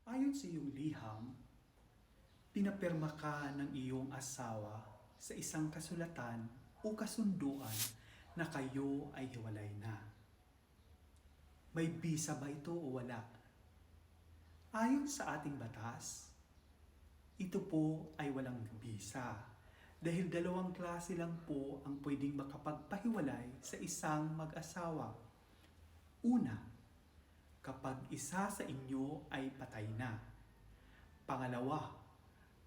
Ayon sa iyong liham, pinapirma ka ng iyong asawa sa isang kasulatan o kasunduan na kayo ay hiwalay na. May bisa ba ito o wala? Ayon sa ating batas, ito po ay walang bisa dahil dalawang klase lang po ang pwedeng makapagpahiwalay sa isang mag-asawa. Una, kapag isa sa inyo ay patay na. Pangalawa,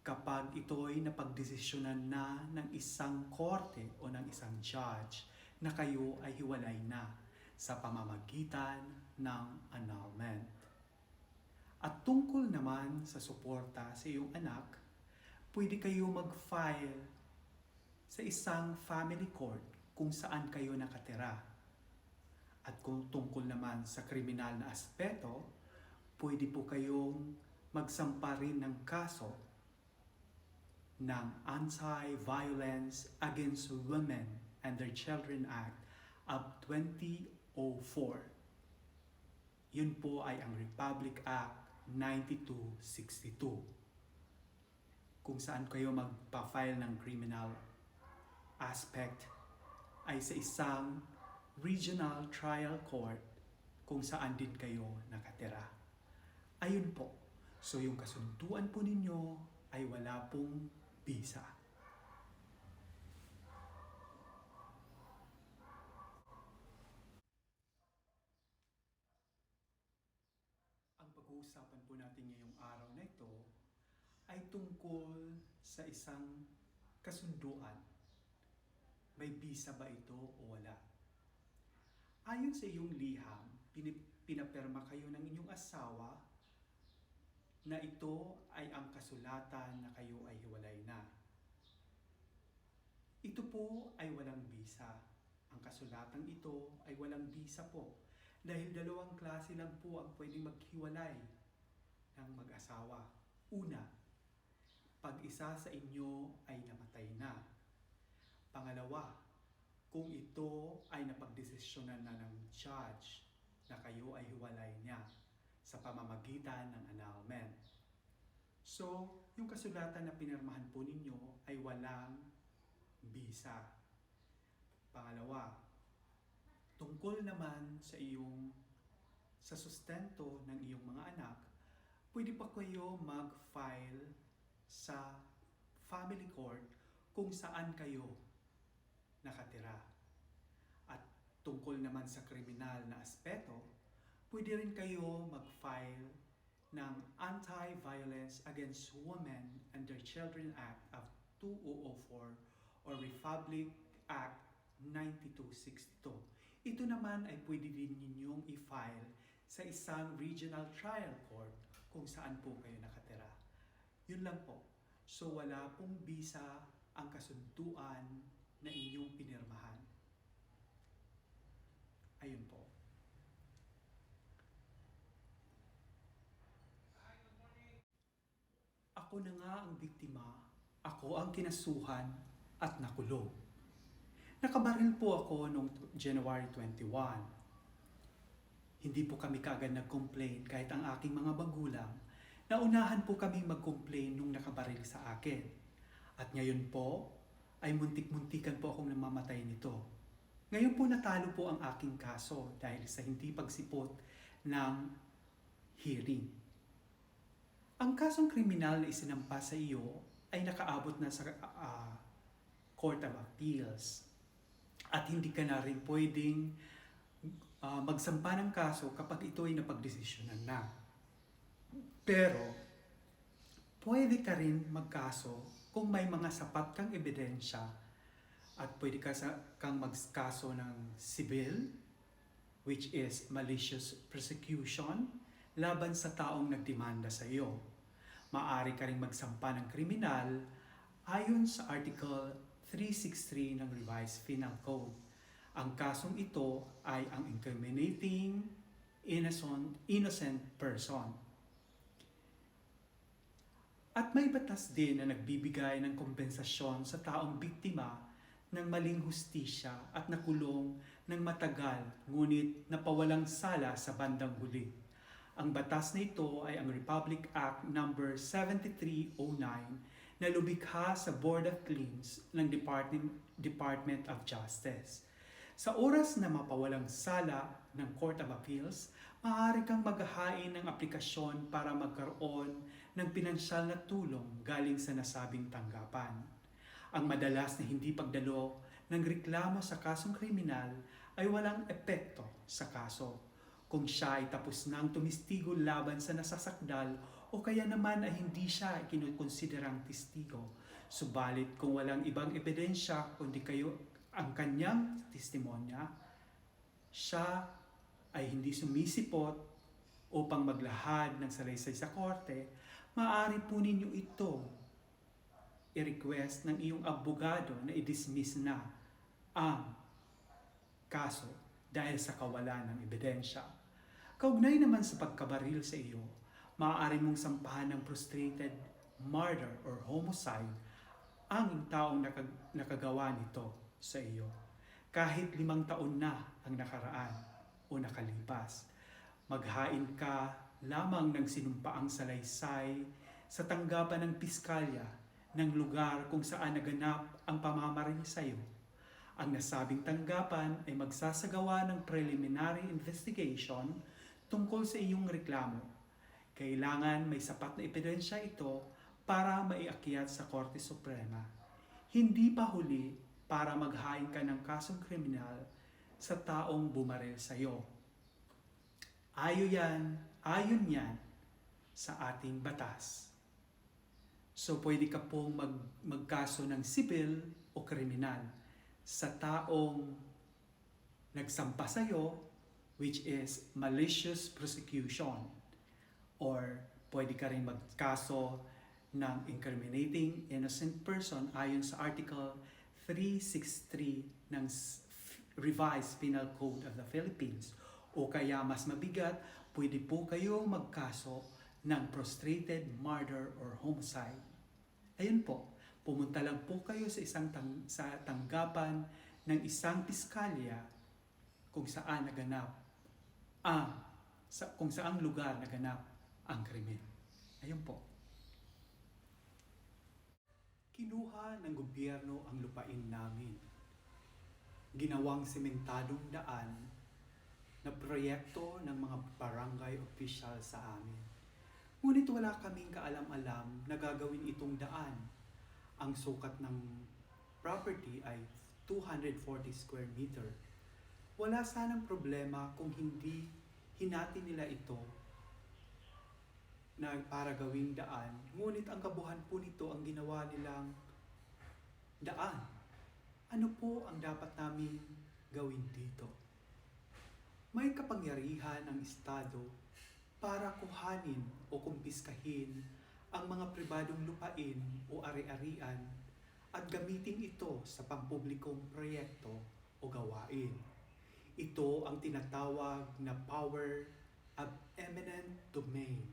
kapag ito'y napagdesisyonan na ng isang korte o ng isang judge na kayo ay hiwalay na sa pamamagitan ng annulment. At tungkol naman sa suporta sa iyong anak, pwede kayo mag-file sa isang family court kung saan kayo nakatira. At kung tungkol naman sa kriminal na aspeto, pwede po kayong magsampa rin ng kaso ng Anti-Violence Against Women and Their Children Act of 2004. Yun po ay ang Republic Act 9262. Kung saan kayo magpa-file ng criminal aspect ay sa isang regional trial court kung saan din kayo nakatira. Ayun po. So yung kasunduan po ninyo ay wala pong bisa. Ang pag-uusapan po natin ngayong araw na ito ay tungkol sa isang kasunduan. May bisa ba ito o wala? Ayon sa iyong liham, pinapirma kayo ng inyong asawa na ito ay ang kasulatan na kayo ay hiwalay na. Ito po ay walang bisa. Ang kasulatang ito ay walang bisa po dahil dalawang klase lang po ang pwedeng maghiwalay ng mag-asawa. Una, pag isa sa inyo ay namatay na. Pangalawa, kung ito ay napagdesisyonan na ng judge na kayo ay hiwalay niya sa pamamagitan ng annulment. So, yung kasulatan na pinirmahan po ninyo ay walang bisa. Pangalawa, tungkol naman sa sustento ng iyong mga anak, pwede pa kayo mag-file sa family court kung saan kayo nakatira. At tungkol naman sa kriminal na aspeto, pwede rin kayo mag-file ng Anti-Violence Against Women and Their Children Act of 2004 or Republic Act 9262. Ito naman ay pwede din ninyong i-file sa isang regional trial court kung saan po kayo nakatira. Yun lang po. So wala pong bisa ang kasunduan na inyong pinirmahan. Ayun po. Ako na nga ang biktima, ako ang kinasuhan at nakulong. Nakabaril po ako noong January 21. Hindi po kami kaagad nag-complain kahit ang aking mga magulang. Naunahan po kami mag-complain nung nakabaril sa akin. At ngayon po, ay muntik-muntikan po akong namamatay nito. Ngayon po natalo po ang aking kaso dahil sa hindi pagsipot ng hearing. Ang kasong kriminal na isinampa sa iyo ay nakaabot na sa Court of Appeals. At hindi ka na rin pwedeng magsampa ng kaso kapag ito ay napagdesisyonan na. Pero, pwede ka rin magkaso kung may mga sapat kang ebidensya at pwede kang magkaso ng civil, which is malicious prosecution, laban sa taong nagdemanda sa iyo. Maaari ka rin magsampa ng kriminal ayon sa Article 363 ng Revised Penal Code. Ang kasong ito ay ang incriminating innocent person. At may batas din na nagbibigay ng kompensasyon sa taong biktima ng maling hustisya at nakulong ng matagal ngunit napawalang sala sa bandang huli. Ang batas na ito ay ang Republic Act number 7309 na lumikha sa Board of Claims ng Department of Justice. Sa oras na mapawalang sala ng Court of Appeals, maaari kang maghahain ng aplikasyon para magkaroon ng pinansyal na tulong galing sa nasabing tanggapan. Ang madalas na hindi pagdalo ng reklamo sa kasong kriminal ay walang epekto sa kaso. Kung siya ay tapos nang tumistigo laban sa nasasakdal o kaya naman ay hindi siya kinukonsiderang testigo. Subalit kung walang ibang ebidensya kundi kayo ang kanyang testimonya, siya ay hindi sumisipot upang maglahad ng salaysay sa korte, maaari po ninyo ito i-request ng iyong abogado na i-dismiss na ang kaso dahil sa kawalan ng ebidensya. Kaugnay naman sa pagkabaril sa iyo, maaari mong sampahan ng frustrated murder or homicide ang taong nakagawa nito sa iyo. Kahit 5 taon na ang nakaraan o nakalipas, maghain ka lamang ng sinumpaang salaysay sa tanggapan ng piskalya ng lugar kung saan naganap ang pamamaril sa iyo. Ang nasabing tanggapan ay magsasagawa ng preliminary investigation tungkol sa iyong reklamo. Kailangan may sapat na ebidensya ito para maiakyat sa Korte Suprema. Hindi pa huli para maghain ka ng kasong kriminal sa taong bumaril sa iyo. Ayon yan sa ating batas. So pwede ka pong magkaso ng sibil o kriminal sa taong nagsampa sa iyo, which is malicious prosecution, or pwede ka rin magkaso ng incriminating innocent person ayon sa Article 363 ng Revised Penal Code of the Philippines. O kaya mas mabigat, pwede po kayo magkaso ng frustrated murder or homicide. Ayun po, pumunta lang po kayo sa tanggapan ng isang piskalya kung saan saang lugar naganap ang krimen. Ayun po. Kinuha ng gobyerno ang lupain namin. Ginawang sementadong daan na proyekto ng mga barangay official sa amin. Ngunit wala kaming kaalam-alam na gagawin itong daan. Ang sukat ng property ay 240 square meter. Wala sanang problema kung hindi hinati nila ito na para gawing daan. Ngunit ang kabuhan po nito ang ginawa nilang daan. Ano po ang dapat namin gawin dito? May kapangyarihan ang Estado para kuhanin o kumpiskahin ang mga pribadong lupain o ari-arian at gamitin ito sa pampublikong proyekto o gawain. Ito ang tinatawag na power of eminent domain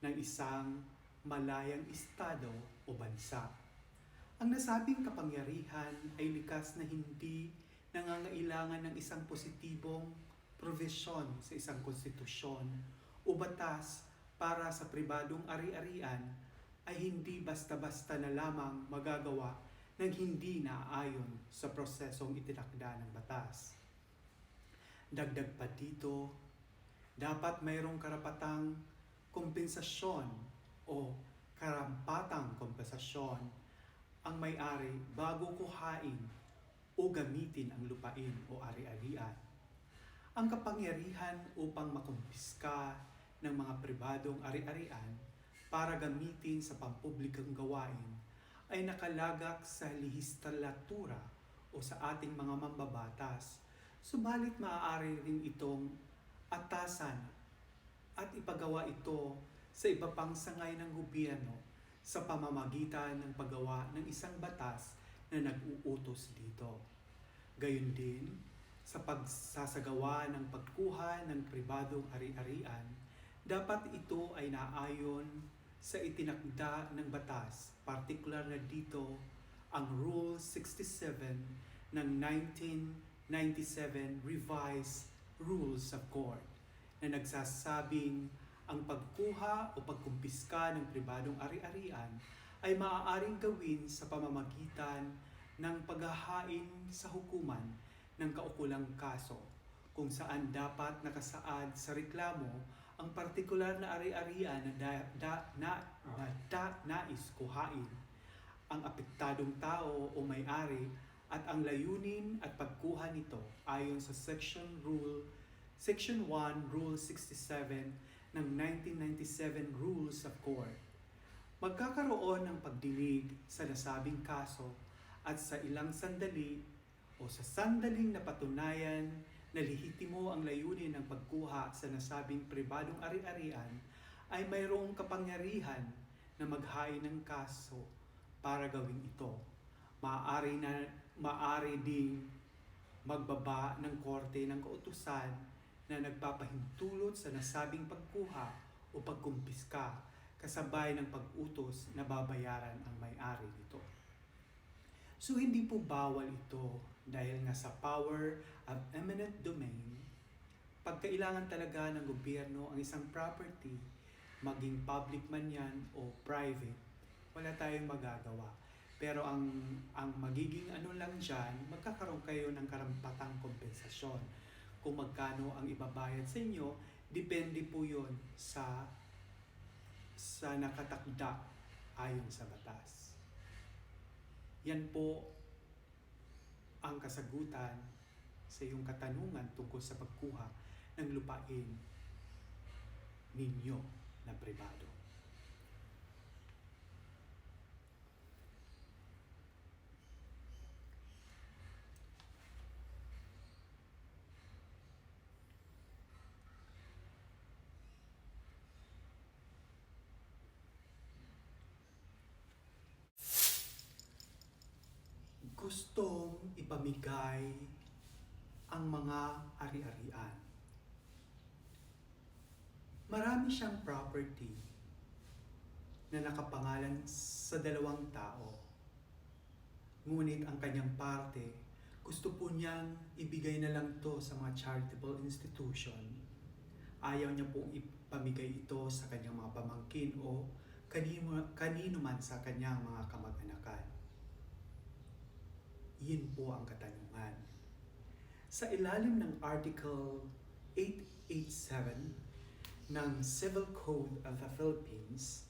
ng isang malayang estado o bansa. Ang nasabing kapangyarihan ay likas na hindi nangangailangan ng isang positibong provision sa isang konstitusyon o batas para sa pribadong ari-arian ay hindi basta-basta na lamang magagawa ng hindi naaayon sa prosesong itinakda ng batas. Dagdag pa dito, dapat mayroong karapatang kompensasyon o karampatang kompensasyon ang may-ari bago kuhain o gamitin ang lupain o ari-arian. Ang kapangyarihan upang makumpiska ng mga pribadong ari-arian para gamitin sa pampublikong gawain ay nakalagak sa lehislatura o sa ating mga mambabatas. Subalit maaari rin itong atasan at ipagawa ito sa iba pang sangay ng gobyerno sa pamamagitan ng paggawa ng isang batas na nag-uutos dito. Gayon din, sa pagsasagawa ng pagkuha ng pribadong ari-arian, dapat ito ay naayon sa itinakda ng batas, partikular na dito ang Rule 67 ng 1997 Revised Rules of Court na nagsasabing Ang pagkuha o pagkumpiska ng pribadong ari-arian ay maaaring gawin sa pamamagitan ng paghahain sa hukuman ng kaukulang kaso kung saan dapat nakasaad sa reklamo ang partikular na ari-arian na nais kuhain, ang apektadong tao o may-ari at ang layunin at pagkuha nito ayon sa Section 1, Rule 67 ng 1997 Rules of Court. Magkakaroon ng pagdinig sa nasabing kaso at sa ilang sandali o sa sandaling napatunayan na lehitimo ang layunin ng pagkuha sa nasabing pribadong ari-arian ay mayroong kapangyarihan na maghain ng kaso para gawin ito. Maaari ding magbaba ng korte ng kautusan na nagpapahintulot sa nasabing pagkuha o pagkumpiska kasabay ng pag-utos na babayaran ang may-ari nito. So hindi po bawal ito dahil nga sa power of eminent domain, pagkailangan talaga ng gobyerno ang isang property, maging public man yan o private, wala tayong magagawa. Pero ang magiging ano lang dyan, magkakaroon kayo ng karampatang kompensasyon. Kung magkano ang ibabayad sa inyo, depende po yun sa nakatakda ayon sa batas. Yan po ang kasagutan sa iyong katanungan tungkol sa pagkuha ng lupain ninyo na pribado. Gustong ipamigay ang mga ari-arian. Marami siyang property na nakapangalan sa dalawang tao. Ngunit ang kanyang parte, gusto po niyang ibigay na lang to sa mga charitable institution. Ayaw niya pong ipamigay ito sa kanyang mga pamangkin o kanino man sa kanyang mga kamag-anakan. Yun po ang katanungan. Sa ilalim ng Article 887 ng Civil Code of the Philippines,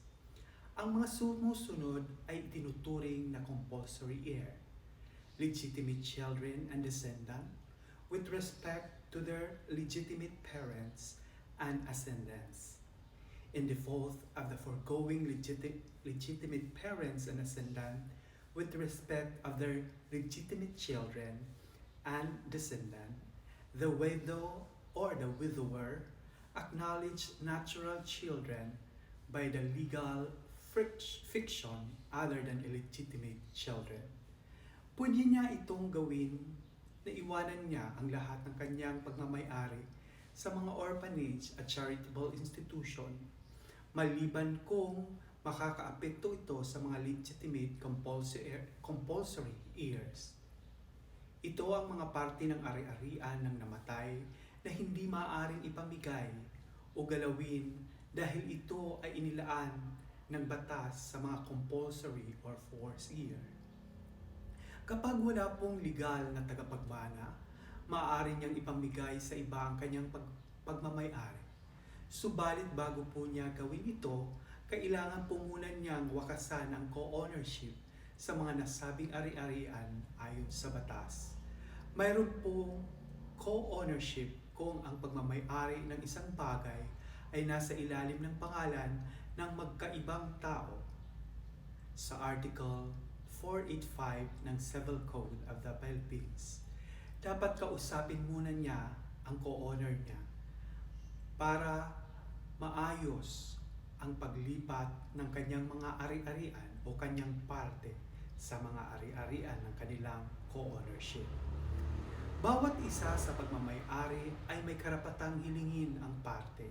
ang mga sumusunod ay itinuturing na compulsory heir, legitimate children and descendant with respect to their legitimate parents and ascendants. In default of the foregoing legitimate parents and ascendant, with respect of their legitimate children and descendant, the widow or the widower acknowledge natural children by the legal fiction other than illegitimate children. Pwede niya itong gawin na iwanan niya ang lahat ng kanyang pagmamay-ari sa mga orphanage at charitable institution, maliban kung makakaapekto ito sa mga legitimate compulsory heirs. Ito ang mga parte ng ari-arian ng namatay na hindi maaaring ipamigay o galawin dahil ito ay inilaan ng batas sa mga compulsory or forced heir. Kapag wala pong legal na tagapagmana, maaari niyang ipamigay sa iba ang kanyang pagmamay-ari. Subalit bago po niya gawin ito, kailangan po muna niyang wakasan ang co-ownership sa mga nasabing ari-arian ayon sa batas. Mayroon po co-ownership kung ang pagmamay-ari ng isang bagay ay nasa ilalim ng pangalan ng magkaibang tao. Sa Article 485 ng Civil Code of the Philippines, dapat kausapin muna niya ang co-owner niya para maayos ang paglipat ng kanyang mga ari-arian o kanyang parte sa mga ari-arian ng kanilang co-ownership. Bawat isa sa pagmamay-ari ay may karapatang hilingin ang parte,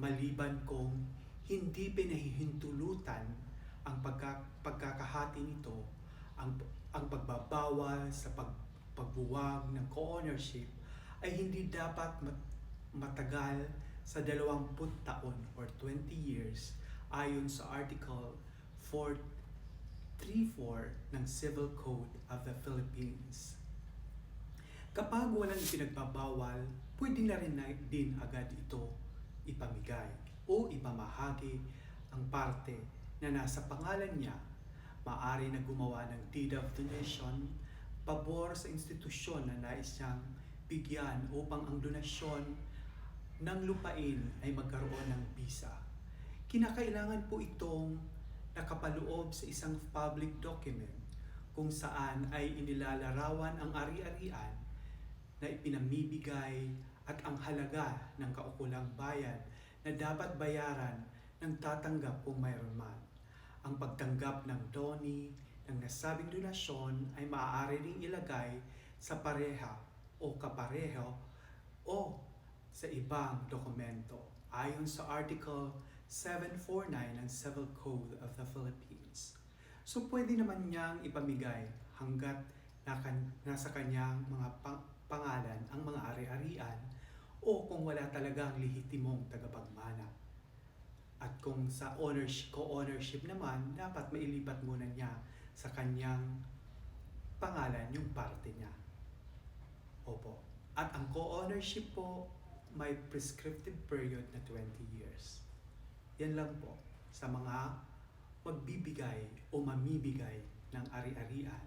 maliban kung hindi pinahihintulutan ang pagkakahati nito, ang pagbabawal sa pagbuwag ng co-ownership ay hindi dapat matagal sa 20 taon or 20 years ayon sa Article 434 ng Civil Code of the Philippines. Kapag walang ipinagbabawal, pwede na rin din agad ito ipamigay o ipamahagi ang parte na nasa pangalan niya. Maaari na gumawa ng deed of donation pabor sa institusyon na nais niyang bigyan upang ang donasyon ng lupain ay magkaroon ng bisa. Kinakailangan po itong nakapaloob sa isang public document kung saan ay inilalarawan ang ari-arian na ipinamibigay at ang halaga ng kaukulang bayad na dapat bayaran ng tatanggap kung mayroon man. Ang pagtanggap ng doni ng nasabing donasyon ay maaari ring ilagay sa pareha o kapareho o sa ibang dokumento ayon sa Article 749 ng Civil Code of the Philippines. So pwede naman niyang ipamigay hanggat nasa kanyang mga pangalan ang mga ari-arian o kung wala talagang lehitimong tagapagmana. At kung sa co-ownership naman, dapat mailipat muna niya sa kanyang pangalan yung parte niya. Opo. At ang co-ownership po, may prescriptive period na 20 years. Yan lang po sa mga magbibigay o mamibigay ng ari-arian.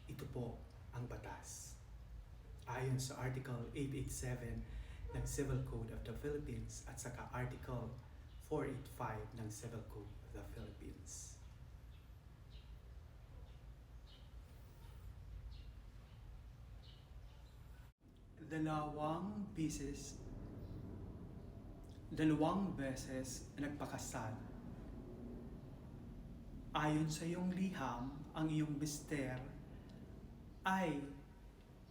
Ito po ang batas. Ayon sa Article 887 ng Civil Code of the Philippines at saka Article 485 ng Civil Code of the Philippines. Dalawang beses nagpakasal. Ayon sa iyong liham, ang iyong mister ay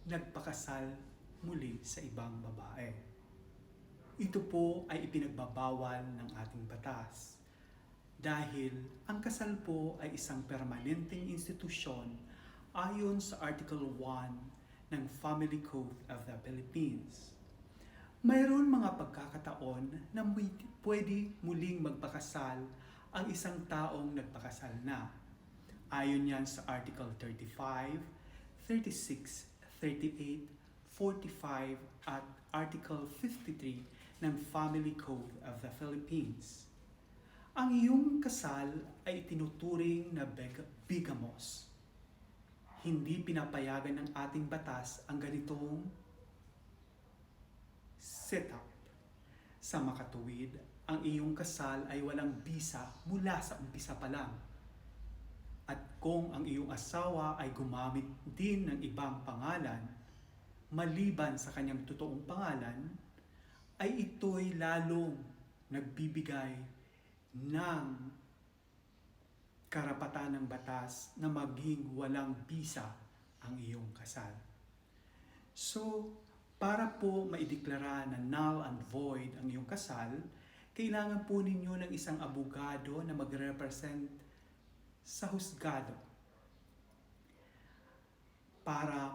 nagpakasal muli sa ibang babae. Ito po ay ipinagbabawal ng ating batas dahil ang kasal po ay isang permanenteng institusyon ayon sa Article 1 ng Family Code of the Philippines. Mayroon mga pagkakataon na pwede muling magpakasal ang isang taong nagpakasal na. Ayon yan sa Article 35, 36, 38, 45 at Article 53 ng Family Code of the Philippines. Ang iyong kasal ay tinuturing na bigamos. Hindi pinapayagan ng ating batas ang ganitong setup. Sa makatuwid, ang iyong kasal ay walang bisa mula sa umpisa pa lang. At kung ang iyong asawa ay gumamit din ng ibang pangalan, maliban sa kanyang totoong pangalan, ay ito'y lalong nagbibigay ng karapatan ng batas na maging walang bisa ang iyong kasal. So, para po maideklara na null and void ang iyong kasal, kailangan po ninyo ng isang abogado na magre-represent sa husgado para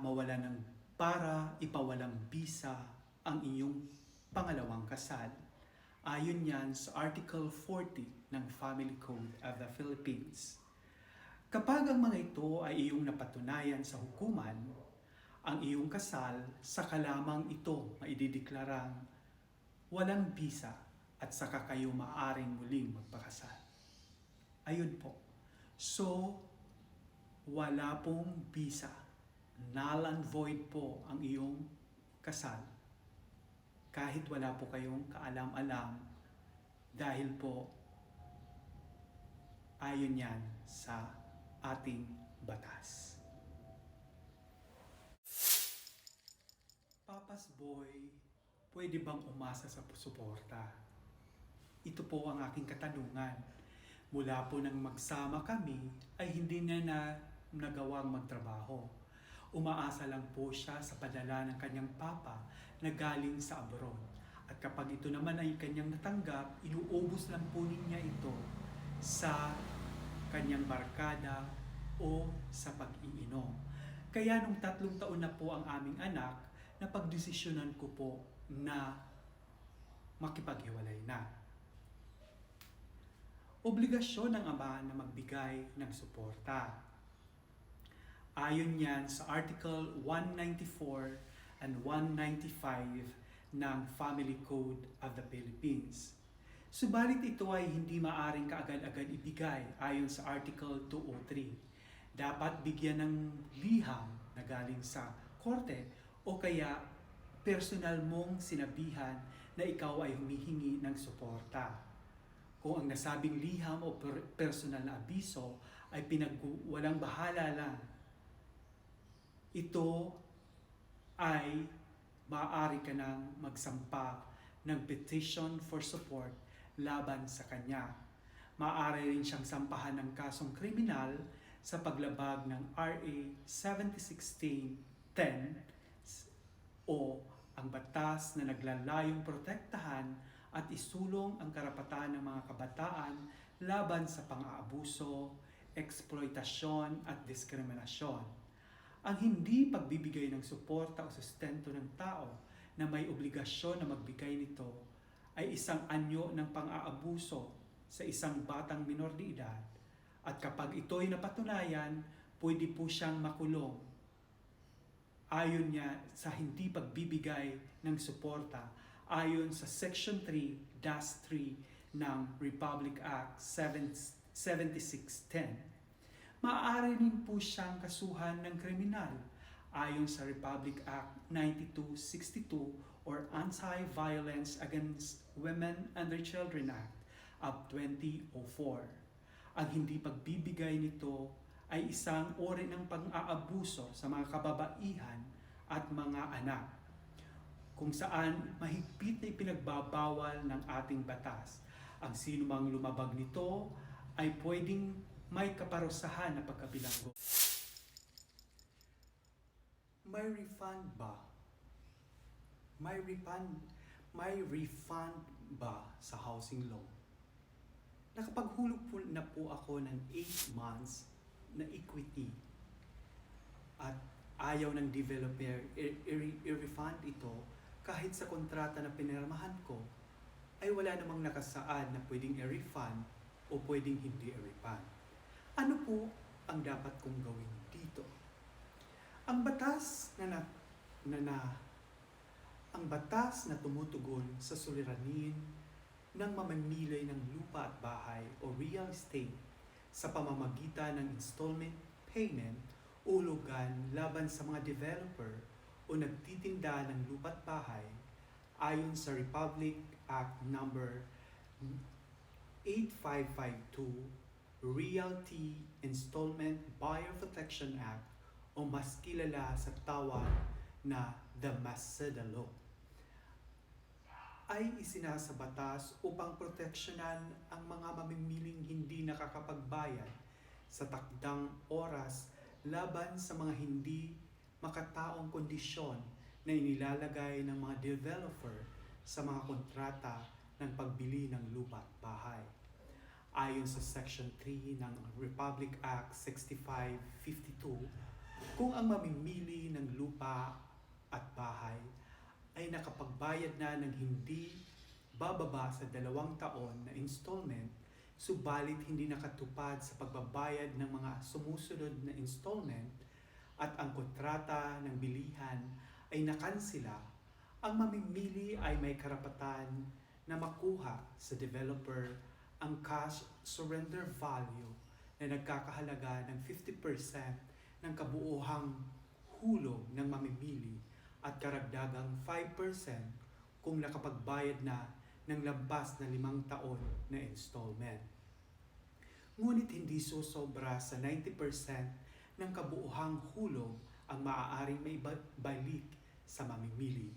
ipawalang bisa ang inyong pangalawang kasal. Ayon yan sa Article 40 ng Family Code of the Philippines. Kapag ang mga ito ay iyong napatunayan sa hukuman, ang iyong kasal, saka lamang ito maidideklarang walang bisa at saka kayo maaring muling magpakasal. Ayun po. So, wala pong bisa. Null and void po ang iyong kasal. Kahit wala po kayong kaalam-alam dahil po ayon yan sa ating batas. Papa's Boy, pwede bang umasa sa suporta? Ito po ang aking katanungan. Mula po nang magsama kami ay hindi na nagawang magtrabaho. Umaasa lang po siya sa padala ng kanyang papa na galing sa abroad. At kapag ito naman ay kanyang natanggap, inuubos lang po niya ito sa kanyang barkada o sa pag-iinom. Kaya nung 3 taon na po ang aming anak, napagdesisyonan ko po na makipaghiwalay na. Obligasyon ng ama na magbigay ng suporta. Ayon yan sa Article 194 and 195 ng Family Code of the Philippines. Subalit ito ay hindi maaring kaagad-agad ibigay ayon sa Article 203. Dapat bigyan ng liham na galing sa korte o kaya personal mong sinabihan na ikaw ay humihingi ng suporta. Kung ang nasabing liham o personal na abiso ay walang bahala lang, ito ay maaari ka nang magsampa ng petition for support laban sa kanya. Maaari rin siyang sampahan ng kasong kriminal sa paglabag ng RA 7016-10 o ang batas na naglalayong protektahan at isulong ang karapatan ng mga kabataan laban sa pang-aabuso, eksploitasyon at diskriminasyon. Ang hindi pagbibigay ng suporta o sustento ng tao na may obligasyon na magbigay nito ay isang anyo ng pang-aabuso sa isang batang minor de edad at kapag ito'y napatunayan, pwede po siyang makulong. Ayon niya sa hindi pagbibigay ng suporta ayon sa Section 3-3 ng Republic Act 7610. Maaari rin po siyang kasuhan ng kriminal ayon sa Republic Act 9262 or Anti-Violence Against Women and Their Children Act of 2004. Ang hindi pagbibigay nito ay isang uri ng pang-aabuso sa mga kababaihan at mga anak, kung saan mahigpit na ipinagbabawal ng ating batas. Ang sino mang lumabag nito ay pwedeng may kaparusahan na pagkabilanggo. May refund ba? May refund ba sa housing loan? Nakapaghulog po na po ako ng 8 months na equity at ayaw ng developer i-refund ito kahit sa kontrata na pinirmahan ko ay wala namang nakasaad na pwedeng i-refund o pwedeng hindi i-refund. Ano po ang dapat kong gawin dito? Ang batas ang batas na tumutugon sa suliranin ng mamimili ng lupa at bahay o real estate sa pamamagitan ng installment payment o ulugan laban sa mga developer o nagtitinda ng lupa at bahay ayon sa Republic Act number 8552, Realty Installment Buyer Protection Act o mas kilala sa tawag na the Masada Law, ay isinasabatas upang proteksyonan ang mga mamimiling hindi nakakapagbayad sa takdang oras laban sa mga hindi makataong kondisyon na inilalagay ng mga developer sa mga kontrata ng pagbili ng lupa at bahay. Ayon sa Section 3 ng Republic Act 6552, kung ang mamimili ng lupa at bahay ay nakapagbayad na ng hindi bababa sa 2 taon na installment, subalit hindi nakatupad sa pagbabayad ng mga sumusunod na installment at ang kontrata ng bilihan ay nakansela, ang mamimili ay may karapatan na makuha sa developer ang cash surrender value na nagkakahalaga ng 50% ng kabuuhang hulog ng mamimili at karagdagang 5% kung nakapagbayad na ng lampas na 5 taon na installment. Ngunit hindi susobra sa 90% ng kabuuhang hulog ang maaaring may balik sa mamimili.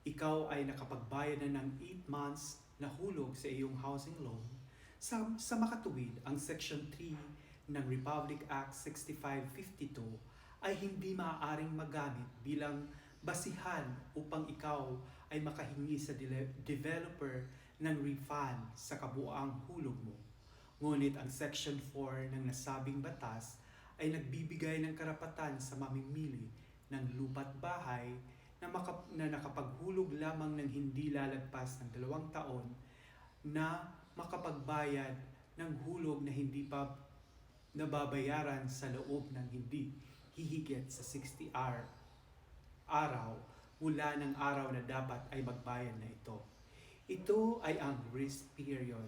Ikaw ay nakapagbayad na ng 8 months na hulog sa iyong housing loan. Sa makatuwid, ang Section 3 ng Republic Act 6552 ay hindi maaaring magamit bilang basihan upang ikaw ay makahingi sa developer ng refund sa kabuuang hulog mo. Ngunit ang Section 4 ng nasabing batas ay nagbibigay ng karapatan sa mamimili ng lupa't bahay na nakapaghulog lamang ng hindi lalagpas ng 2 taon na makapagbayad ng hulog na hindi pa nababayaran sa loob ng hindi hihigit sa 60 araw mula ng araw na dapat ay magbayad na ito. Ito ay ang grace period.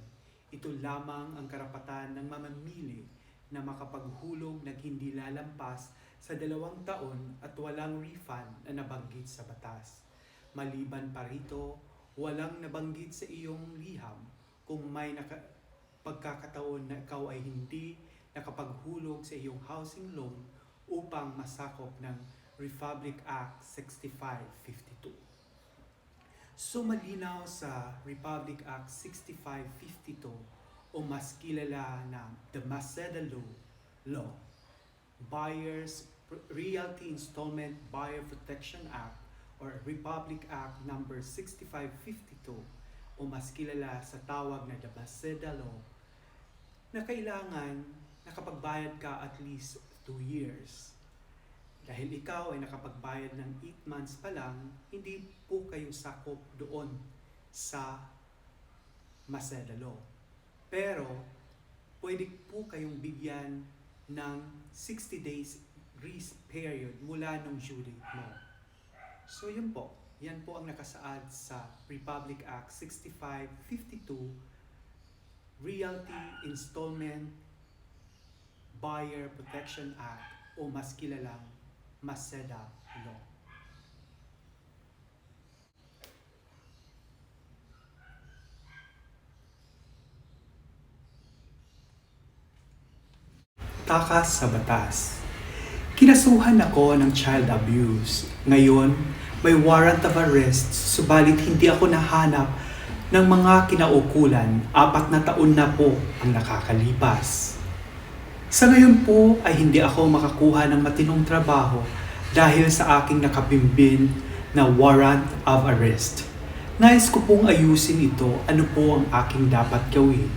Ito lamang ang karapatan ng mamamili na makapaghulog ng hindi lalampas sa 2 taon at walang refund na nabanggit sa batas. Maliban pa rito, walang nabanggit sa iyong liham kung may pagkakataon na ikaw ay hindi nakapaghulog sa iyong housing loan upang masakop ng Republic Act 6552. So malinaw sa Republic Act 6552 o mas kilala na the Maseda Law, Buyers Realty Installment Buyer Protection Act or Republic Act number 6552 o mas kilala sa tawag na the Maseda Law, na kailangan nakapagbayad ka at least 2 years. Dahil ikaw ay nakapagbayad ng 8 months pa lang, hindi po kayo sakop doon sa Maseda Law. Pero, pwede po kayong bigyan ng 60 days grace period mula nung due date mo. So yun po, yan po ang nakasaad sa Republic Act 6552, Realty Installment Buyer Protection Act o mas kilalang Maseda Law. Takas sa batas. Kinasuhan ako ng child abuse. Ngayon, may warrant of arrest, subalit hindi ako nahanap ng mga kinaukulan. 4 na taon na po ang nakakalipas. Sa ngayon po ay hindi ako makakuha ng matinong trabaho dahil sa aking nakabimbin na warrant of arrest. Nais ko pong ayusin ito, ano po ang aking dapat gawin.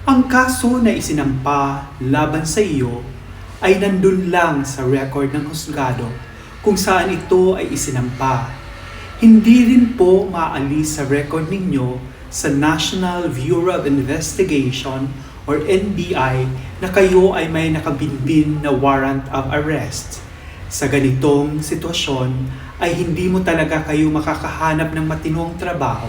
Ang kaso na isinampa laban sa iyo ay nandun lang sa record ng husgado kung saan ito ay isinampa. Hindi rin po maalis sa record ninyo sa National Bureau of Investigation or NBI na kayo ay may nakabinbin na warrant of arrest. Sa ganitong sitwasyon ay hindi mo talaga kayo makakahanap ng matinong trabaho.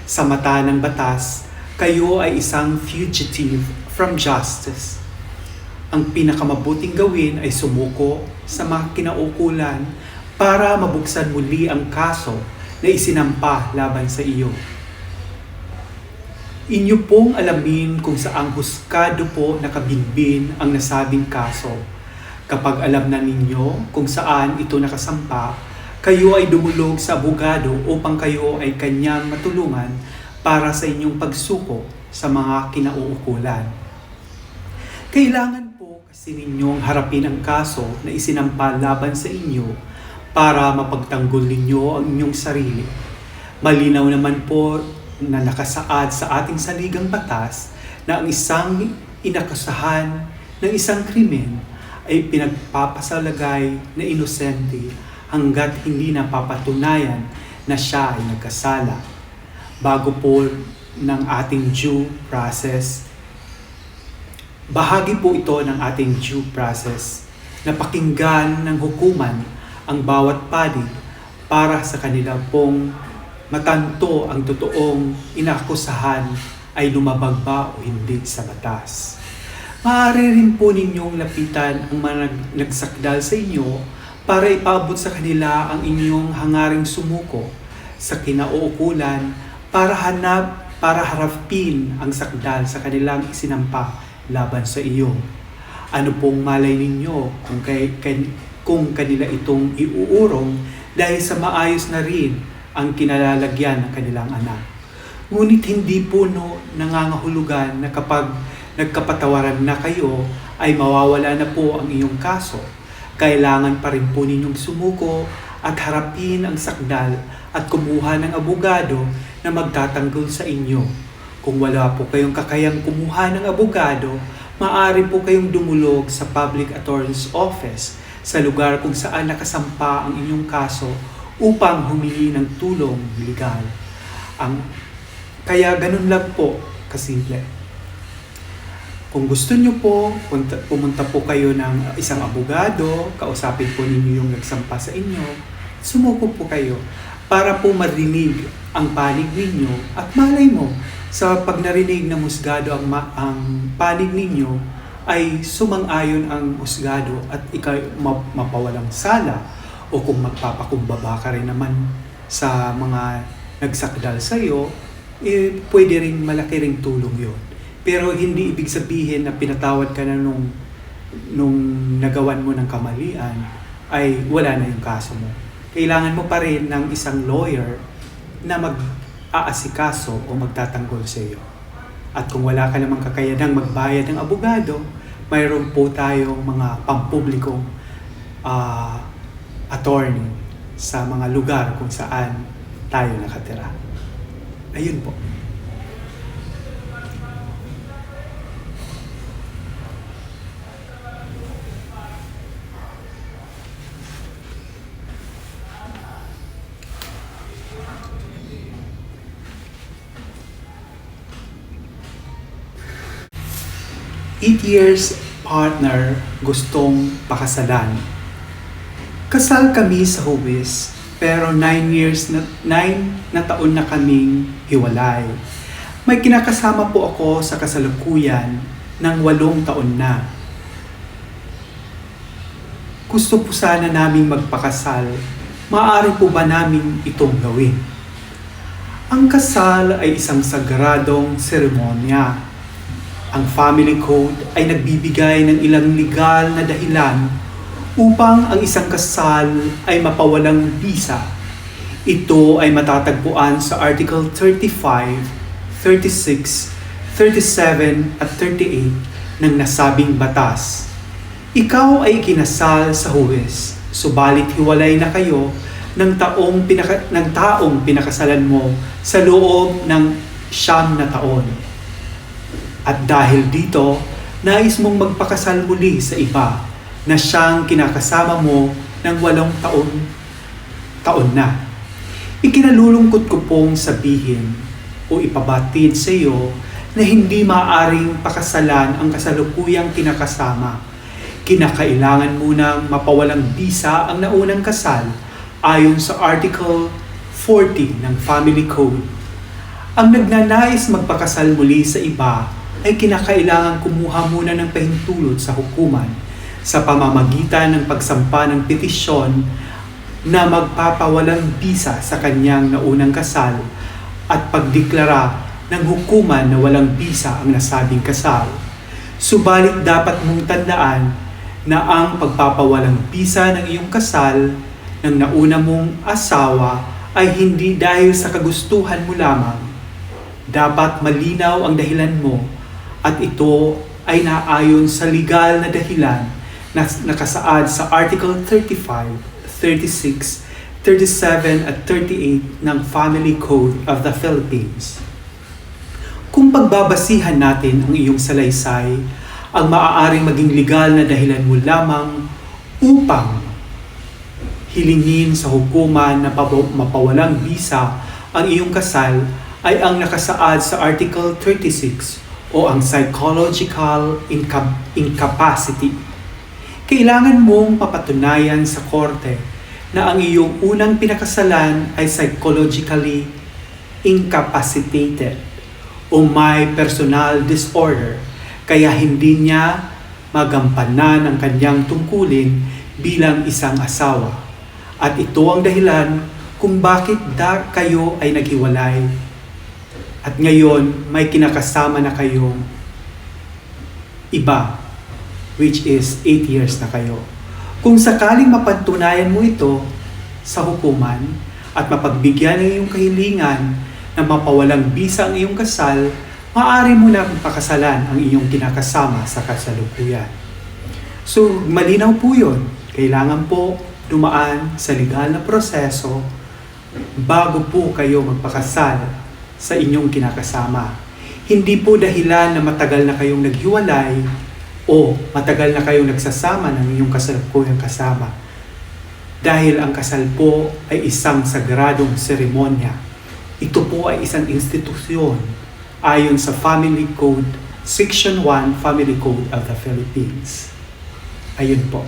Sa mata ng batas, kayo ay isang fugitive from justice. Ang pinakamabuting gawin ay sumuko sa mga kinaukulan para mabuksan muli ang kaso na isinampa laban sa iyo. Inyo pong alamin kung saang huskado po nakabinbin ang nasabing kaso. Kapag alam na ninyo kung saan ito nakasampa, kayo ay dumulog sa abogado upang kayo ay kanyang matulungan para sa inyong pagsuko sa mga kinauukulan. Kailangan po kasi ninyong harapin ang kaso na isinampa laban sa inyo para mapagtanggol ninyo ang inyong sarili. Malinaw naman po na nakasaad sa ating saligang batas na ang isang inakusahan ng isang krimen ay pinagpapasalagay na inosente hanggat hindi napapatunayan na siya ay nagkasala. Bago po ng ating due process, bahagi po ito ng ating due process na pakinggan ng hukuman ang bawat panig para sa kanila pong matanto ang totoong inakusahan ay lumabag ba o hindi sa batas. Maaari rin po ninyong lapitan ang mga nagsakdal sa inyo para ipaabot sa kanila ang inyong hangaring sumuko sa kinauukulan para harapin ang sakdal sa kanilang isinampa laban sa iyo. Ano pong malay ninyo kung kanila itong iuurong dahil sa maayos na rin ang kinalalagyan ng kanilang anak. Ngunit hindi po nangangahulugan na kapag nagkapatawaran na kayo ay mawawala na po ang iyong kaso. Kailangan pa rin po ninyong sumuko at harapin ang sakdal at kumuha ng abogado na magtatanggol sa inyo. Kung wala po kayong kakayang kumuha ng abogado, maaari po kayong dumulog sa Public Attorney's Office sa lugar kung saan nakasampa ang inyong kaso upang humingi ng tulong legal. Kaya ganun lang po kasimple. Kung gusto nyo po, pumunta po kayo ng isang abogado, kausapin po ninyo yung nagsampa sa inyo, sumuko po kayo para po marinig ang panig ninyo at malay mo, sa pag narinig ng husgado ang panig ninyo, ay sumang-ayon ang husgado at ikaw mapawalang sala o kung magpapakumbaba ka rin naman sa mga nagsakdal sa iyo, pwede rin malaki ring tulong yon. Pero hindi ibig sabihin na pinatawad ka na nung nagawan mo ng kamalian ay wala na yung kaso mo. Kailangan mo pa rin ng isang lawyer na mag-aasikaso o magtatanggol sa iyo. At kung wala ka namang kakayanang magbayad ng abogado, mayroon po tayong mga pampublikong attorney sa mga lugar kung saan tayo nakatira. Ayun po. Eight years partner gustong pakasalan. Kasal kami sa huwis, pero 9 na taon na kaming hiwalay. May kinakasama po ako sa kasalukuyan ng 8 taon na. Gusto po sana naming magpakasal. Maaari po ba namin itong gawin? Ang kasal ay isang sagradong seremonya. Ang family code ay nagbibigay ng ilang legal na dahilan upang ang isang kasal ay mapawalang bisa. Ito ay matatagpuan sa Article 35, 36, 37 at 38 ng nasabing batas. Ikaw ay kinasal sa huwes, subalit hiwalay na kayo ng taong pinakasalan mo sa loob ng 9 na taon. At dahil dito, nais mong magpakasal muli sa iba na siyang kinakasama mo ng 8 taon na. Ikinalulungkot ko pong sabihin o ipabatid sa iyo na hindi maaaring pakasalan ang kasalukuyang kinakasama. Kinakailangan munang mapawalang bisa ang naunang kasal ayon sa Article 40 ng Family Code. Ang nagnanais magpakasal muli sa iba ay kinakailangan kumuha muna ng pahintulot sa hukuman sa pamamagitan ng pagsampa ng petisyon na magpapawalang bisa sa kanyang naunang kasal at pagdeklara ng hukuman na walang bisa ang nasabing kasal. Subalit dapat mong tandaan na ang pagpapawalang bisa ng iyong kasal ng nauna mong asawa ay hindi dahil sa kagustuhan mo lamang. Dapat malinaw ang dahilan mo at ito ay naayon sa legal na dahilan na nakasaad sa Article 35, 36, 37 at 38 ng Family Code of the Philippines. Kung pagbabasihan natin ang iyong salaysay, ang maaaring maging legal na dahilan mo lamang upang hilingin sa hukuman na mapawalang bisa ang iyong kasal ay ang nakasaad sa Article 36 o ang psychological incapacity. Kailangan mong papatunayan sa korte na ang iyong unang pinakasalan ay psychologically incapacitated o may personal disorder kaya hindi niya magampanan ang kanyang tungkulin bilang isang asawa. At ito ang dahilan kung bakit kayo ay naghiwalay. At ngayon, may kinakasama na kayong iba, which is 8 years na kayo. Kung sakaling mapatunayan mo ito sa hukuman at mapagbigyan ng iyong kahilingan na mapawalang bisa ang iyong kasal, maaari mo na pakasalan ang iyong kinakasama sa kasalukuyan. So, malinaw po yun. Kailangan po dumaan sa legal na proseso bago po kayo magpakasal sa inyong kinakasama. Hindi po dahilan na matagal na kayong naghiwalay o matagal na kayong nagsasama ng inyong kasalukuyang kasama. Dahil ang kasal po ay isang sagradong seremonya. Ito po ay isang institusyon ayon sa Family Code, Section 1 Family Code of the Philippines. Ayun po.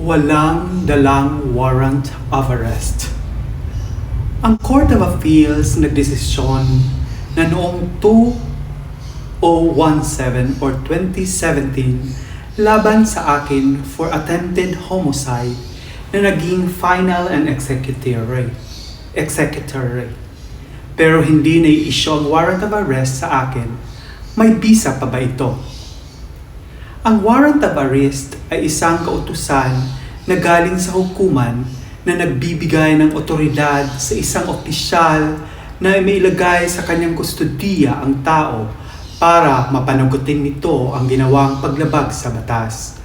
Walang dalang warrant of arrest. Ang Court of Appeals nagdesisyon na noong 2017 or 2017 laban sa akin for attempted homicide na naging final and executory. Pero hindi na-issue ang warrant of arrest sa akin. May bisa pa ba ito? Ang warrant of arrest ay isang kautusan na galing sa hukuman na nagbibigay ng otoridad sa isang opisyal na may ilagay sa kanyang kustudiya ang tao para mapanagutin nito ang ginawang paglabag sa batas.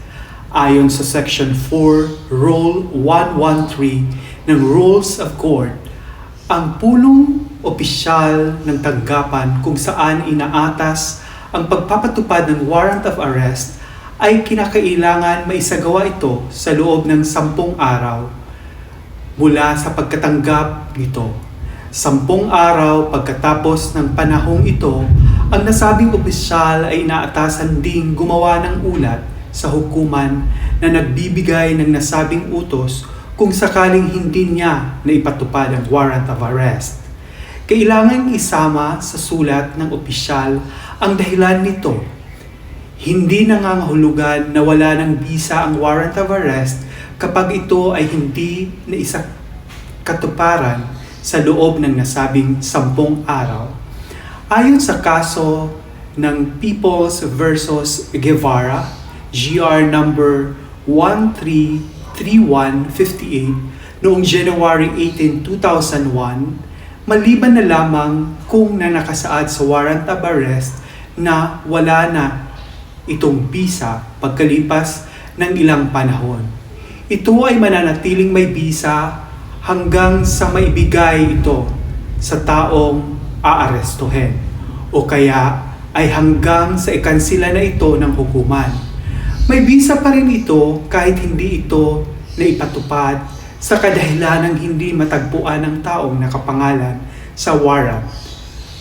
Ayon sa Section 4, Rule 113 ng Rules of Court, ang punong opisyal ng tanggapan kung saan inaatas ang pagpapatupad ng warrant of arrest ay kinakailangan maisagawa ito sa loob ng 10 araw mula sa pagkatanggap nito. 10 araw pagkatapos ng panahong ito, ang nasabing opisyal ay inaatasan ding gumawa ng ulat sa hukuman na nagbibigay ng nasabing utos kung sakaling hindi niya na ipatupad ang warrant of arrest. Kailangan isama sa sulat ng opisyal ang dahilan nito. Hindi nangangahulugan na wala ng bisa ang warrant of arrest kapag ito ay hindi na isa katuparan sa loob ng nasabing 10 araw. Ayon sa kaso ng Peoples versus Guevara, GR number 133158 noong January 18, 2001, maliban na lamang kung nakasaad sa warrant of arrest na wala na itong bisa pagkalipas ng ilang panahon. Ito ay mananatiling may bisa hanggang sa maibigay ito sa taong aarestuhin o kaya ay hanggang sa ikansila na ito ng hukuman. May bisa pa rin ito kahit hindi ito naipatupad sa kadahilanang hindi matagpuan ng taong nakapangalan sa warrant.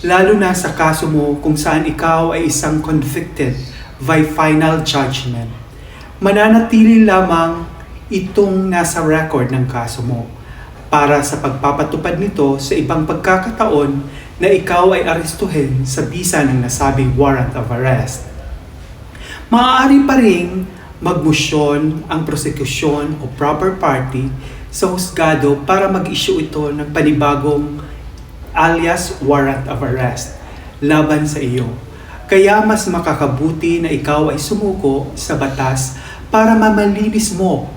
Lalo na sa kaso mo kung saan ikaw ay isang convicted by final judgment. Mananatili lamang itong nasa record ng kaso mo para sa pagpapatupad nito sa ibang pagkakataon na ikaw ay arestuhin sa bisa ng nasabing warrant of arrest. Maaari pa ring magmosyon ang prosecution o proper party sa husgado para mag-issue ito ng panibagong alias warrant of arrest laban sa iyo. Kaya mas makakabuti na ikaw ay sumuko sa batas para mamalinis mo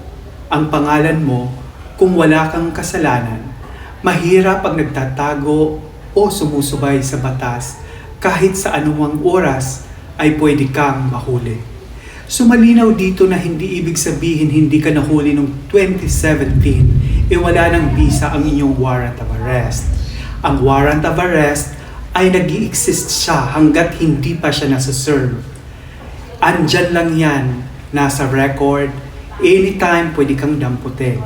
ang pangalan mo kung wala kang kasalanan. Mahirap ang nagtatago o sumusubay sa batas kahit sa anumang oras ay pwede kang mahuli. Sumalinaw dito na hindi ibig sabihin hindi ka nahuli noong 2017 wala ng bisa ang inyong warrant of arrest. Ang warrant of arrest ay nag-i-exist siya hanggat hindi pa siya nasa-serve. Andyan lang yan, nasa record, anytime pwede kang damputin.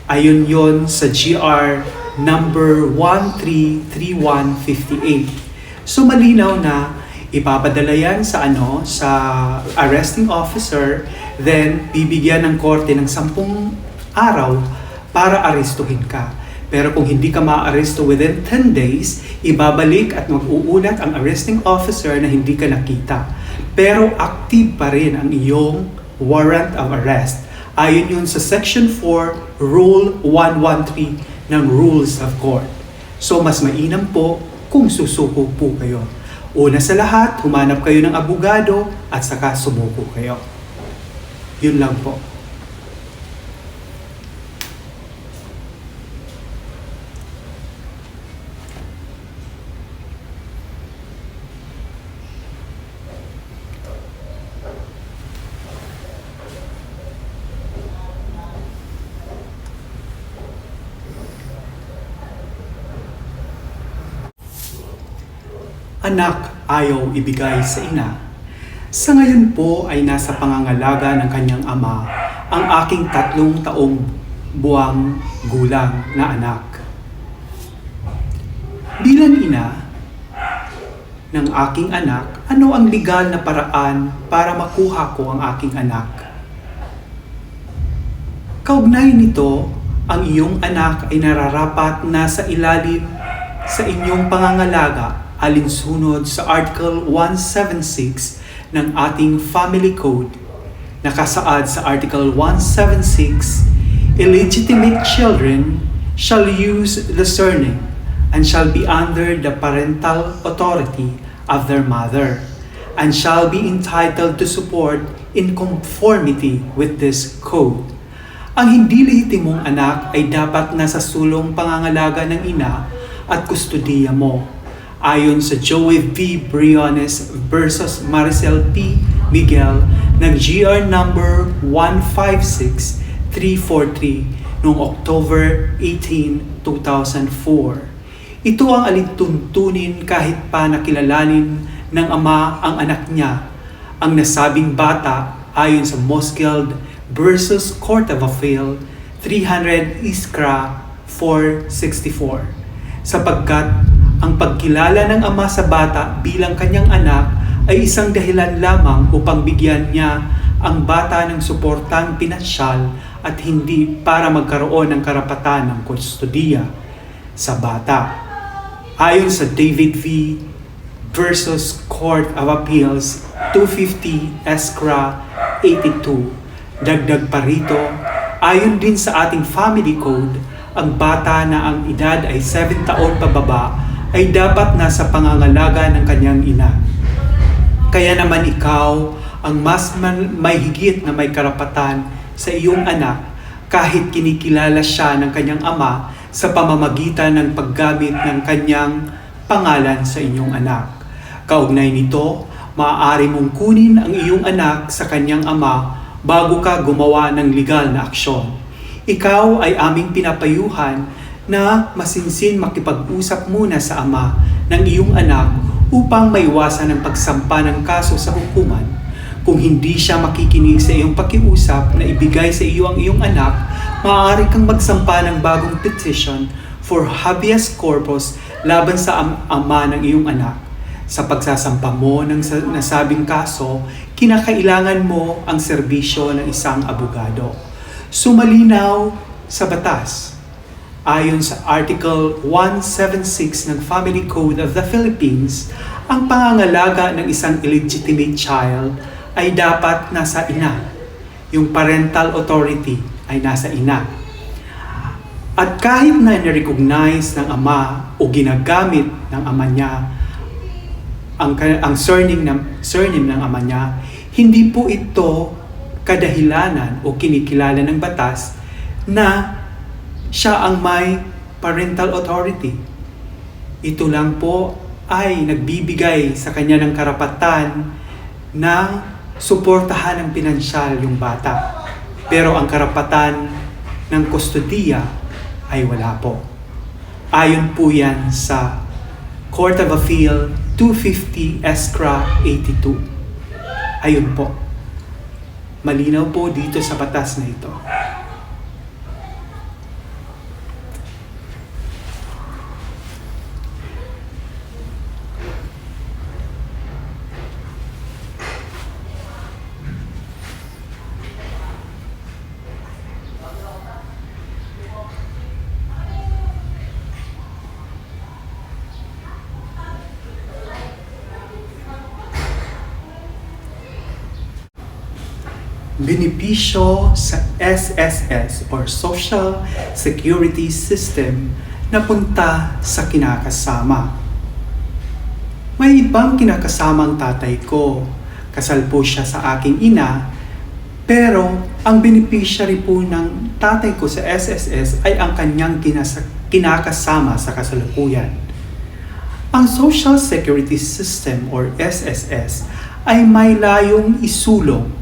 Ayun yon sa GR number 133158. So malinaw na ipapadala yan sa arresting officer, then bibigyan ng korte ng 10 araw para arestuhin ka. Pero kung hindi ka ma-aresto within 10 days, ibabalik at mag-uulat ang arresting officer na hindi ka nakita. Pero active pa rin ang iyong warrant of arrest. Ayon yun sa Section 4, Rule 113 ng Rules of Court. So mas mainam po kung susuko po kayo. Una sa lahat, humanap kayo ng abogado at saka sumuko kayo. Yun lang po. anak ayaw ibigay sa ina. Sa ngayon po ay nasa pangangalaga ng kanyang ama ang aking 3 taong buwang gulang na anak. Bilang ina ng aking anak, ano ang legal na paraan para makuha ko ang aking anak? Kaugnay nito, ang iyong anak ay nararapat na sa ilalim sa inyong pangangalaga alinsunod sa Article 176 ng ating Family Code. Nakasaad sa Article 176, illegitimate children shall use the surname and shall be under the parental authority of their mother, and shall be entitled to support in conformity with this code. Ang hindi lehitimong anak ay dapat nasa sulong pangangalaga ng ina at kustudiya mo. Ayon sa Joey V. Briones versus Maricel P. Miguel ng GR number 156343 noong October 18, 2004. Ito ang alituntunin kahit pa nakilalanin ng ama ang anak niya. Ang nasabing bata ayon sa Moskeld versus Court of Appeal 300 Iskra 464. Sapagkat ang pagkilala ng ama sa bata bilang kanyang anak ay isang dahilan lamang upang bigyan niya ang bata ng suportang pinansyal at hindi para magkaroon ng karapatan ng kustudiya sa bata. Ayon sa David V. versus Court of Appeals 250 Eskra 82, dagdag pa rito, ayon din sa ating Family Code, ang bata na ang edad ay 7 taon pababa ay dapat nasa pangangalaga ng kanyang ina. Kaya naman ikaw ang mas may higit na may karapatan sa iyong anak kahit kinikilala siya ng kanyang ama sa pamamagitan ng paggamit ng kanyang pangalan sa inyong anak. Kaugnay nito, maaari mong kunin ang iyong anak sa kanyang ama bago ka gumawa ng legal na aksyon. Ikaw ay aming pinapayuhan na masinsin makipag-usap muna sa ama ng iyong anak upang maiwasan ang pagsampa ng kaso sa hukuman. Kung hindi siya makikinig sa iyong pakiusap na ibigay sa iyo ang iyong anak, maaari kang magsampa ng bagong petition for habeas corpus laban sa ama ng iyong anak. Sa pagsasampa mo ng nasabing kaso, kinakailangan mo ang serbisyo ng isang abogado. Sumalinaw sa batas. Ayon sa Article 176 ng Family Code of the Philippines, ang pangangalaga ng isang illegitimate child ay dapat nasa ina. Yung parental authority ay nasa ina. At kahit na na-recognize ng ama o ginagamit ng ama niya ang surname ng ama niya, hindi po ito kadahilanan o kinikilala ng batas na siya ang may parental authority. Ito lang po ay nagbibigay sa kanya ng karapatan na suportahan ng pinansyal yung bata. Pero ang karapatan ng kustudiya ay wala po. Ayon po yan sa Court of Appeal 250 Eskra 82. Ayun po. Malinaw po dito sa batas na ito. Benepisyo sa SSS or Social Security System na punta sa kinakasama. May ibang kinakasamang tatay ko. Kasal po siya sa aking ina, pero ang beneficiary po ng tatay ko sa SSS ay ang kanyang kinakasama sa kasalukuyan. Ang Social Security System or SSS ay may layong isulong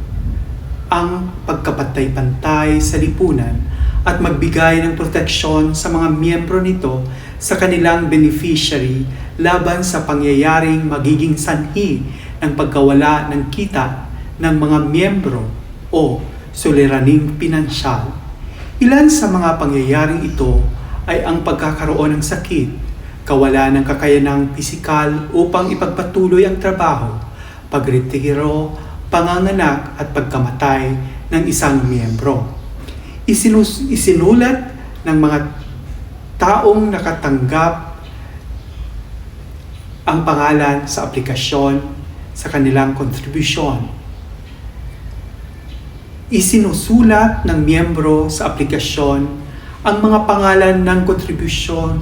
ang pagkapantay-pantay sa lipunan at magbigay ng proteksyon sa mga miyembro nito sa kanilang beneficiary laban sa pangyayaring magiging sanhi ng pagkawala ng kita ng mga miyembro o suliraning pinansyal. Ilan sa mga pangyayaring ito ay ang pagkakaroon ng sakit, kawalan ng kakayanang pisikal upang ipagpatuloy ang trabaho, pagretiro, panganganak at pagkamatay ng isang miyembro. Isinulat ng mga taong nakatanggap ang pangalan sa aplikasyon sa kanilang kontribusyon. Isinusulat ng miyembro sa aplikasyon ang mga pangalan ng kontribusyon,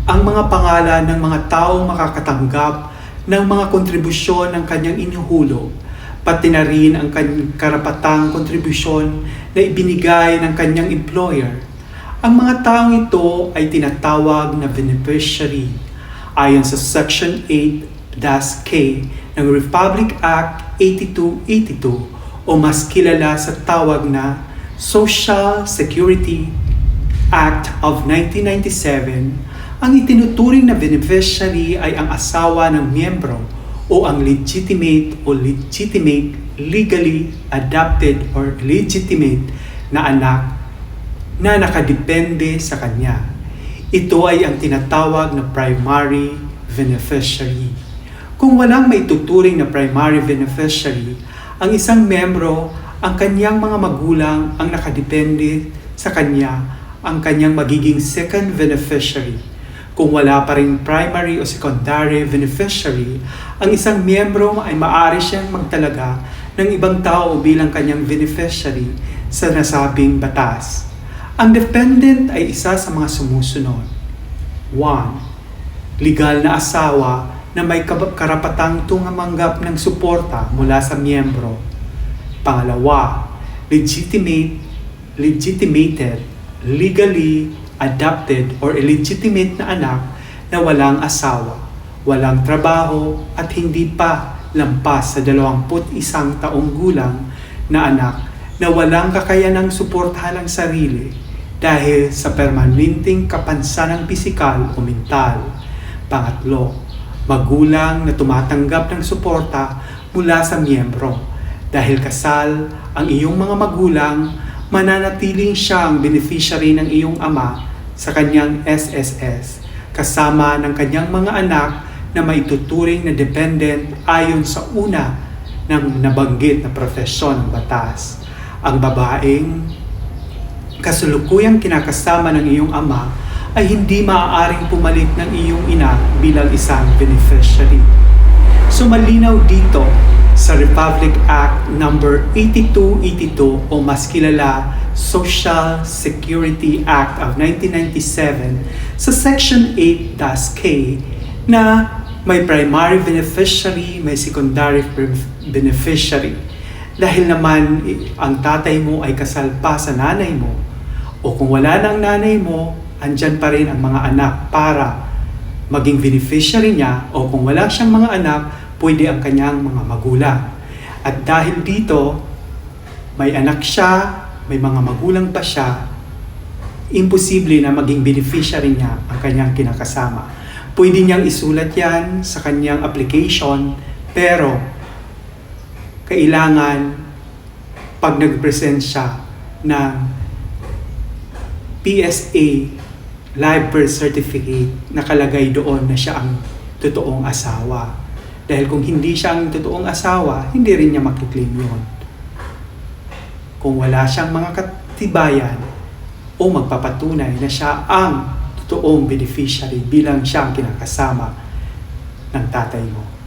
ang mga pangalan ng mga taong makakatanggap ng mga kontribusyon ng kanyang inuhulog, pati na rin ang karapatang kontribusyon na ibinigay ng kanyang employer. Ang mga taong ito ay tinatawag na beneficiary ayon sa Section 8-K ng Republic Act 8282 o mas kilala sa tawag na Social Security Act of 1997. Ang itinuturing na beneficiary ay ang asawa ng miyembro o ang legitimate legally adopted or legitimate na anak na nakadepende sa kanya. Ito ay ang tinatawag na primary beneficiary. Kung walang maituturing na primary beneficiary, ang isang miyembro, ang kanyang mga magulang ang nakadepende sa kanya, ang kanyang magiging second beneficiary. Kung wala pa rin primary o secondary beneficiary, ang isang miyembro ay maaari siyang magtalaga ng ibang tao bilang kanyang beneficiary sa nasabing batas. Ang dependent ay isa sa mga sumusunod. 1. Legal na asawa na may karapatang tumanggap ng suporta mula sa miyembro. Pangalawa, legitimated, legally adopted or illegitimate na anak na walang asawa, walang trabaho at hindi pa lampas sa 21 taong gulang na anak na walang kakayanang suportahan ang sarili dahil sa permanenteng kapansanang pisikal o mental. Pangatlo, magulang na tumatanggap ng suporta mula sa miyembro. Dahil kasal ang iyong mga magulang, mananatiling siyang beneficiary ng iyong ama sa kanyang SSS, kasama ng kanyang mga anak na maituturing na dependent ayon sa una ng nabanggit na profesyon ng batas. Ang babaeng kasulukuyang kinakasama ng iyong ama ay hindi maaaring pumalit ng iyong ina bilang isang beneficiary. So malinaw dito sa Republic Act number 8282 o mas kilala Social Security Act of 1997 sa Section 8-K na may primary beneficiary, may secondary beneficiary. Dahil naman ang tatay mo ay kasal pa sa nanay mo o kung wala ng nanay mo, andyan pa rin ang mga anak para maging beneficiary niya o kung wala siyang mga anak, pwede ang kanyang mga magulang. At dahil dito, may anak siya, may mga magulang pa siya, imposible na maging beneficiary niya ang kanyang kinakasama. Pwede niyang isulat yan sa kanyang application, pero kailangan pag nag-present siya ng PSA live birth certificate, nakalagay doon na siya ang totoong asawa. Dahil kung hindi siya ang totoong asawa, hindi rin niya makiklaim yun. Kung wala siyang mga katibayan o magpapatunay na siya ang totoong beneficiary bilang siya ang kinakasama ng tatay mo.